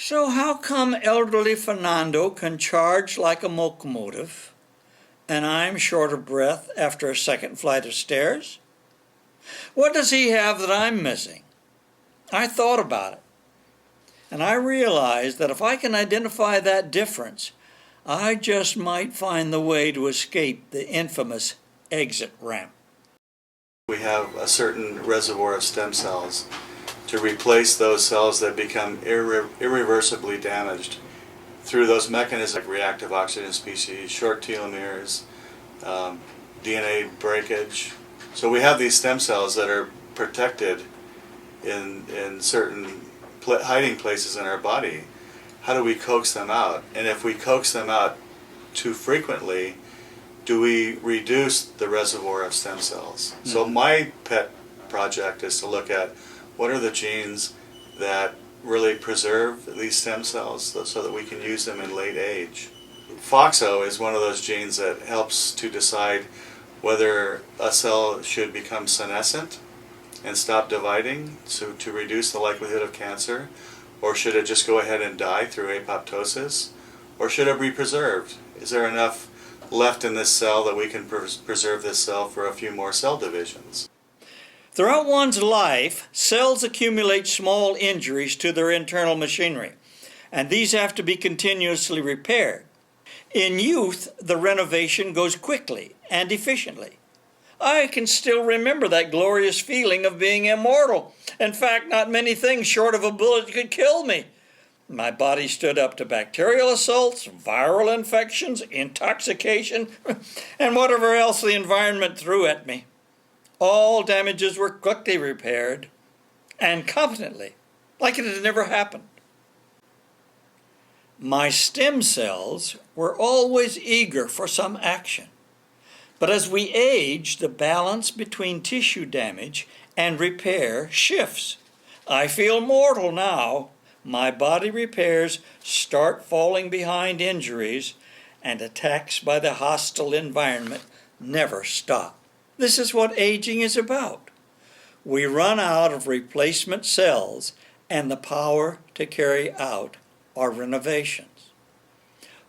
So how come elderly Fernando can charge like a locomotive, and I'm short of breath after a second flight of stairs? What does he have that I'm missing? I thought about it, and I realized that if I can identify that difference, I just might find the way to escape the infamous exit ramp. We have a certain reservoir of stem cells to replace those cells that become irreversibly damaged through those mechanisms like reactive oxygen species, short telomeres, DNA breakage. So we have these stem cells that are protected in certain hiding places in our body. How do we coax them out? And if we coax them out too frequently, do we reduce the reservoir of stem cells? Mm-hmm. So my pet project is to look at what are the genes that really preserve these stem cells so that we can use them in late age. FOXO is one of those genes that helps to decide whether a cell should become senescent and stop dividing to reduce the likelihood of cancer, or should it just go ahead and die through apoptosis, or should it be preserved? Is there enough left in this cell that we can preserve this cell for a few more cell divisions? Throughout one's life, cells accumulate small injuries to their internal machinery, and these have to be continuously repaired. In youth, the renovation goes quickly and efficiently. I can still remember that glorious feeling of being immortal. In fact, not many things short of a bullet could kill me. My body stood up to bacterial assaults, viral infections, intoxication, and whatever else the environment threw at me. All damages were quickly repaired, and competently, like it had never happened. My stem cells were always eager for some action. But as we age, the balance between tissue damage and repair shifts. I feel mortal now. My body repairs start falling behind injuries, and attacks by the hostile environment never stop. This is what aging is about. We run out of replacement cells and the power to carry out our renovations.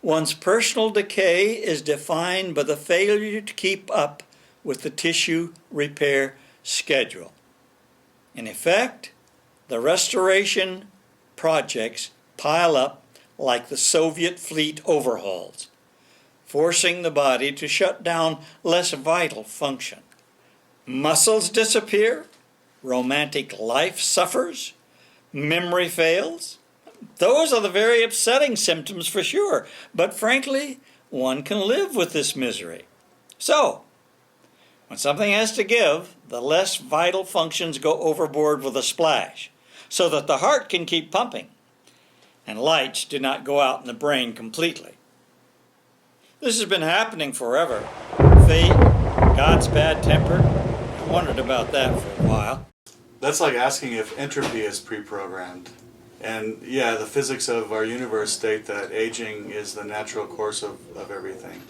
One's personal decay is defined by the failure to keep up with the tissue repair schedule. In effect, the restoration projects pile up like the Soviet fleet overhauls, forcing the body to shut down less vital function. Muscles disappear, romantic life suffers, memory fails. Those are the very upsetting symptoms for sure, but frankly, one can live with this misery. So, when something has to give, the less vital functions go overboard with a splash, so that the heart can keep pumping, and lights do not go out in the brain completely. This has been happening forever. Fate, God's bad temper, I wondered about that for a while. That's like asking if entropy is pre-programmed. And yeah, the physics of our universe state that aging is the natural course of everything.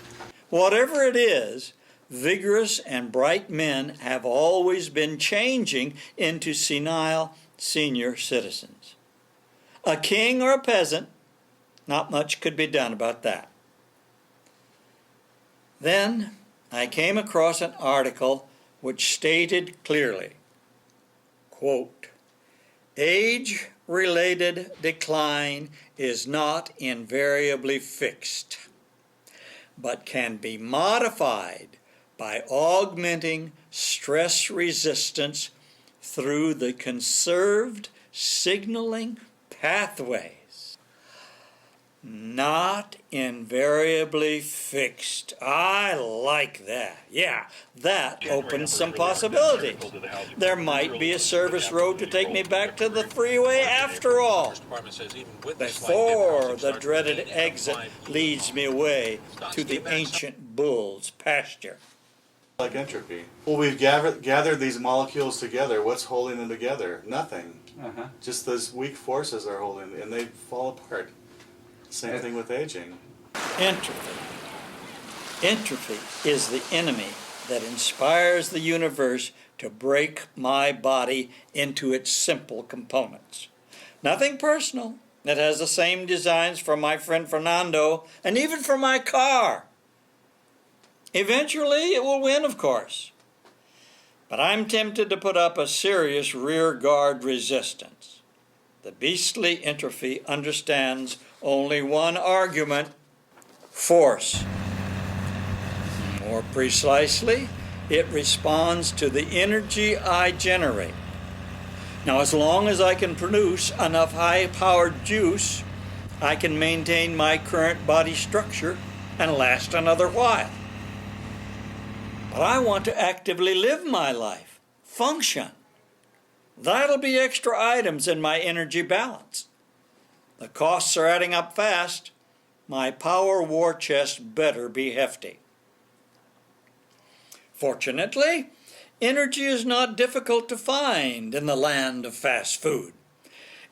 Whatever it is, vigorous and bright men have always been changing into senile senior citizens. A king or a peasant, not much could be done about that. Then I came across an article which stated clearly, quote, age-related decline is not invariably fixed, but can be modified by augmenting stress resistance through the conserved signaling pathways. Not invariably fixed. I like that. Yeah, that opens some possibilities. There might be a service road to take me back to the freeway after all, before the dreaded exit leads me away to the ancient bull's pasture. Like entropy. Well, we've gathered these molecules together. What's holding them together? Nothing. Just those weak forces are holding them, and they fall apart. Same thing with aging. Entropy. Entropy is the enemy that inspires the universe to break my body into its simple components. Nothing personal, It has the same designs for my friend Fernando and even for my car. Eventually, it will win, of course. But I'm tempted to put up a serious rear guard resistance. The beastly entropy understands only one argument: force. More precisely, it responds to the energy I generate. Now, as long as I can produce enough high-powered juice, I can maintain my current body structure and last another while. But I want to actively live my life, function. That'll be extra items in my energy balance. The costs are adding up fast. My power war chest better be hefty. Fortunately, energy is not difficult to find in the land of fast food.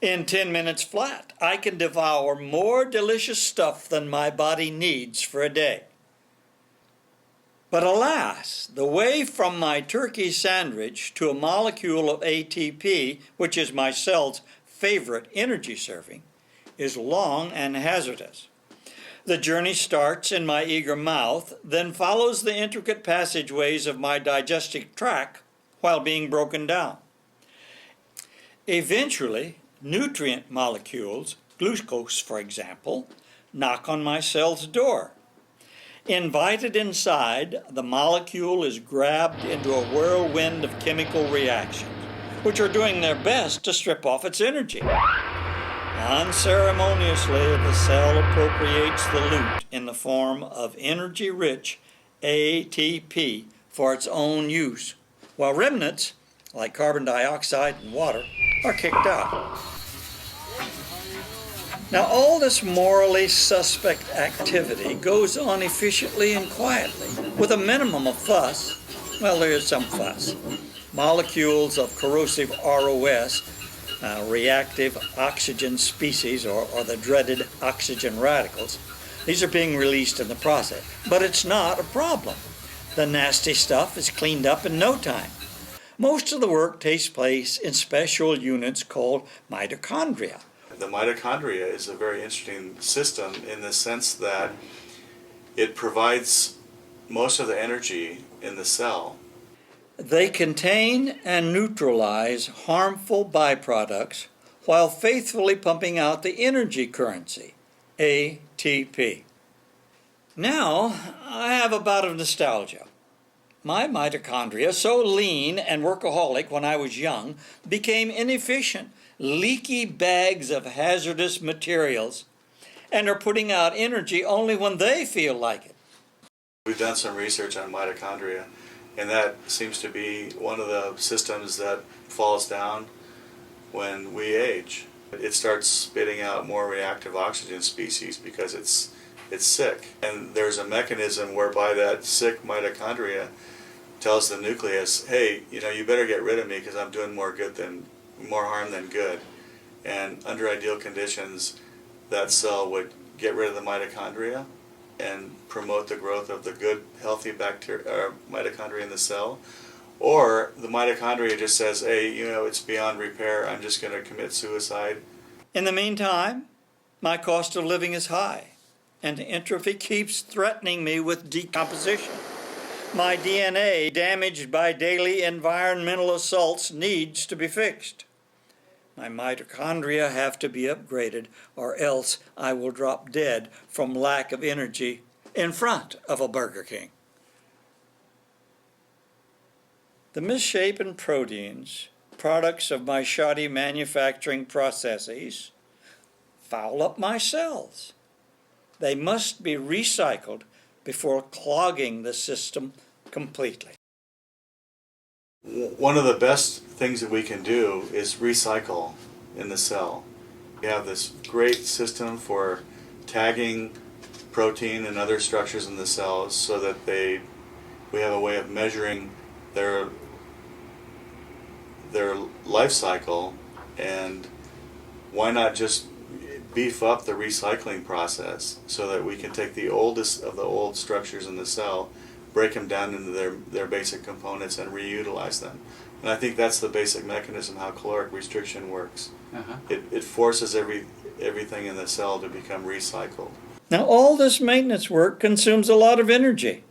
In 10 minutes flat, I can devour more delicious stuff than my body needs for a day. But alas, the way from my turkey sandwich to a molecule of ATP, which is my cell's favorite energy serving, is long and hazardous. The journey starts in my eager mouth, then follows the intricate passageways of my digestive tract while being broken down. Eventually, nutrient molecules, glucose for example, knock on my cell's door. Invited inside, the molecule is grabbed into a whirlwind of chemical reactions, which are doing their best to strip off its energy. Unceremoniously, the cell appropriates the loot in the form of energy-rich ATP for its own use, while remnants, like carbon dioxide and water, are kicked out. Now, all this morally suspect activity goes on efficiently and quietly, with a minimum of fuss. Well, there is some fuss. Molecules of corrosive ROS, reactive oxygen species, or the dreaded oxygen radicals, these are being released in the process. But it's not a problem. The nasty stuff is cleaned up in no time. Most of the work takes place in special units called mitochondria. The mitochondria is a very interesting system in the sense that it provides most of the energy in the cell. They contain and neutralize harmful byproducts while faithfully pumping out the energy currency, ATP. Now, I have a bout of nostalgia. My mitochondria, so lean and workaholic when I was young, became inefficient, leaky bags of hazardous materials, and are putting out energy only when they feel like it. We've done some research on mitochondria, and that seems to be one of the systems that falls down when we age. It starts spitting out more reactive oxygen species because it's sick. And there's a mechanism whereby that sick mitochondria tells the nucleus, hey, you better get rid of me because I'm doing more harm than good. And under ideal conditions, that cell would get rid of the mitochondria and promote the growth of the good, healthy mitochondria in the cell. Or the mitochondria just says, hey, it's beyond repair, I'm just going to commit suicide. In the meantime, my cost of living is high, and entropy keeps threatening me with decomposition. My DNA, damaged by daily environmental assaults, needs to be fixed. My mitochondria have to be upgraded, or else I will drop dead from lack of energy in front of a Burger King. The misshapen proteins, products of my shoddy manufacturing processes, foul up my cells. They must be recycled before clogging the system completely. One of the best things that we can do is recycle in the cell. We have this great system for tagging protein and other structures in the cells so that we have a way of measuring their life cycle, and why not just beef up the recycling process so that we can take the oldest of the old structures in the cell, break them down into their basic components and reutilize them. And I think that's the basic mechanism how caloric restriction works. It forces everything in the cell to become recycled. Now, all this maintenance work consumes a lot of energy.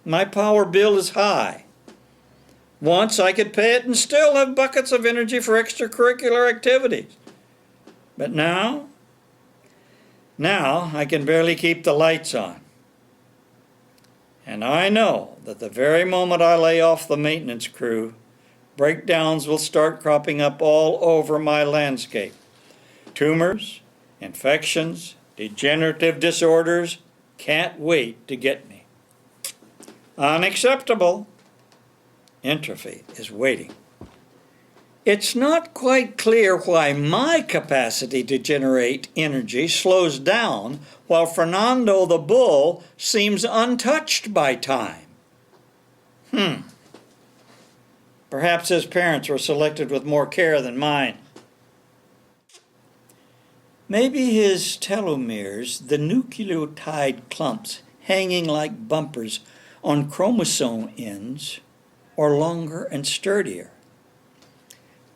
My power bill is high. Once I could pay it and still have buckets of energy for extracurricular activities. But now I can barely keep the lights on. And I know that the very moment I lay off the maintenance crew, breakdowns will start cropping up all over my landscape. Tumors, infections, degenerative disorders can't wait to get me. Unacceptable. Entropy is waiting. It's not quite clear why my capacity to generate energy slows down while Fernando the bull seems untouched by time. Perhaps his parents were selected with more care than mine. Maybe his telomeres, the nucleotide clumps hanging like bumpers on chromosome ends, are longer and sturdier.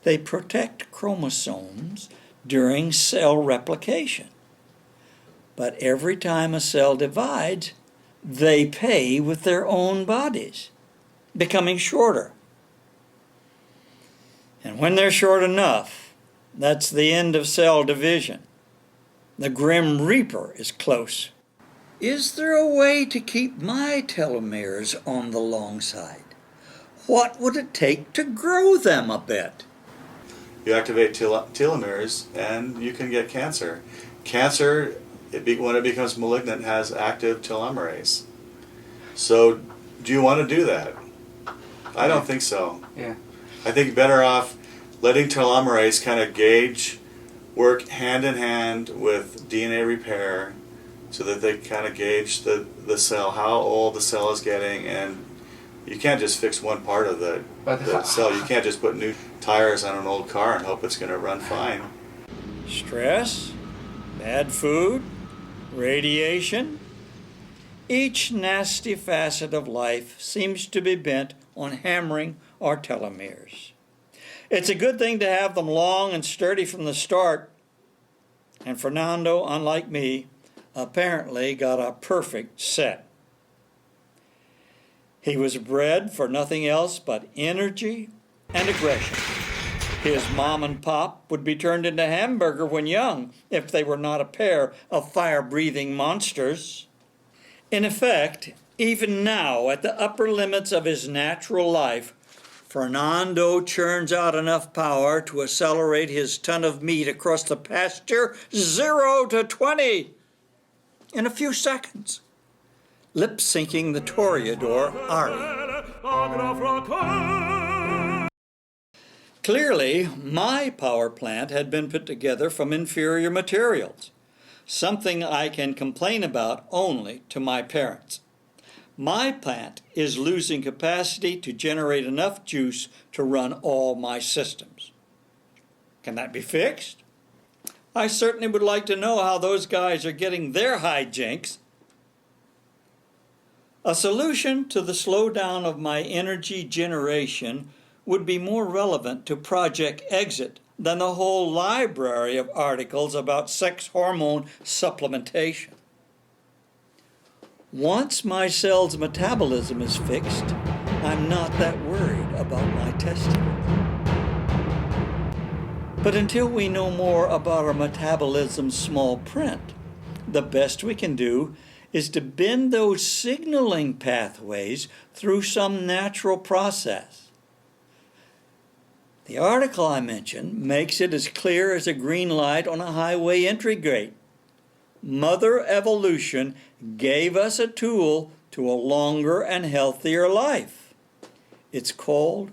They protect chromosomes during cell replication. But every time a cell divides, they pay with their own bodies, becoming shorter. And when they're short enough, that's the end of cell division. The Grim Reaper is close. Is there a way to keep my telomeres on the long side? What would it take to grow them a bit? You activate telomeres and you can get cancer. Cancer, when it becomes malignant, has active telomerase. So do you want to do that? I don't think so. Yeah. I think better off letting telomerase kind of work hand in hand with DNA repair so that they kind of gauge the cell, how old the cell is getting, and you can't just fix one part of the cell. You can't just put new tires on an old car and hope it's going to run fine. Stress, bad food, radiation. Each nasty facet of life seems to be bent on hammering our telomeres. It's a good thing to have them long and sturdy from the start. And Fernando, unlike me, apparently got a perfect set. He was bred for nothing else but energy and aggression. His mom and pop would be turned into hamburger when young if they were not a pair of fire-breathing monsters. In effect, even now, at the upper limits of his natural life, Fernando churns out enough power to accelerate his ton of meat across the pasture 0 to 20 in a few seconds, lip-syncing the Toreador aria. Clearly, my power plant had been put together from inferior materials, something I can complain about only to my parents. My plant is losing capacity to generate enough juice to run all my systems. Can that be fixed? I certainly would like to know how those guys are getting their hijinks. A solution to the slowdown of my energy generation would be more relevant to Project Exit than the whole library of articles about sex hormone supplementation. Once my cell's metabolism is fixed, I'm not that worried about my testicles. But until we know more about our metabolism's small print, the best we can do is to bend those signaling pathways through some natural process. The article I mentioned makes it as clear as a green light on a highway entry gate. Mother Evolution gave us a tool to a longer and healthier life. It's called